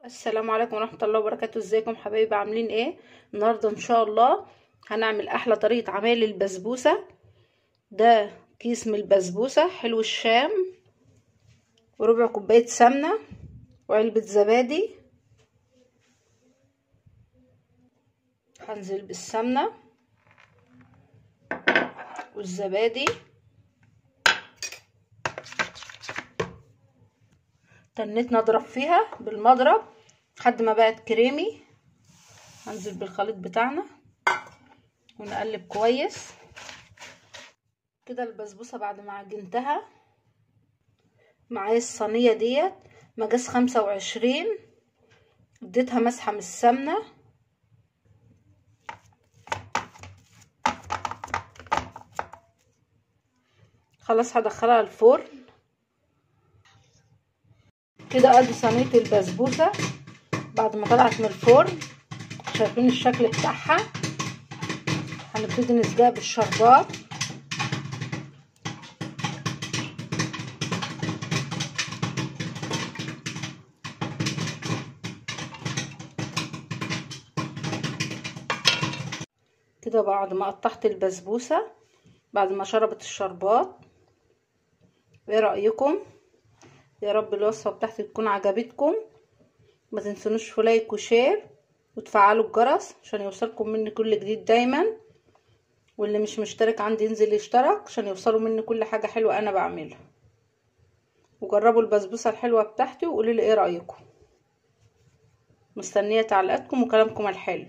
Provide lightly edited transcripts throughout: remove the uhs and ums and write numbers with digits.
السلام عليكم ورحمة الله وبركاته. ازيكم حبايبي؟ عاملين ايه؟ النهاردة ان شاء الله هنعمل احلى طريقة عمل البسبوسة. ده كيس من البسبوسة حلو الشام، وربع كوباية سمنة، وعلبة زبادي. هنزل بالسمنة والزبادي، تنيت نضرب فيها بالمضرب لحد ما بقت كريمي. هنزل بالخليط بتاعنا ونقلب كويس كده. البسبوسة بعد ما عجنتها معايا الصينية ديت مقاس 25، اديتها مسحة من السمنة. خلاص هدخلها الفرن كده. ادي صينية البسبوسة بعد ما طلعت من الفرن، شايفين الشكل بتاعها. هنبتدي نسقيها بالشربات. كده بعد ما قطعت البسبوسة بعد ما شربت الشربات، ايه رأيكم؟ يا رب الوصفة بتاعتي تكون عجبتكم. ما تنسونوش في لايك وشير وتفعلوا الجرس عشان يوصلكم مني كل جديد دايما، واللي مش مشترك عندي ينزل يشترك عشان يوصلوا مني كل حاجة حلوة انا بعملها. وجربوا البسبوسة الحلوة بتاعتي وقولوا لي ايه رأيكم. مستنية تعليقاتكم وكلامكم الحلو.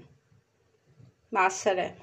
مع السلامة.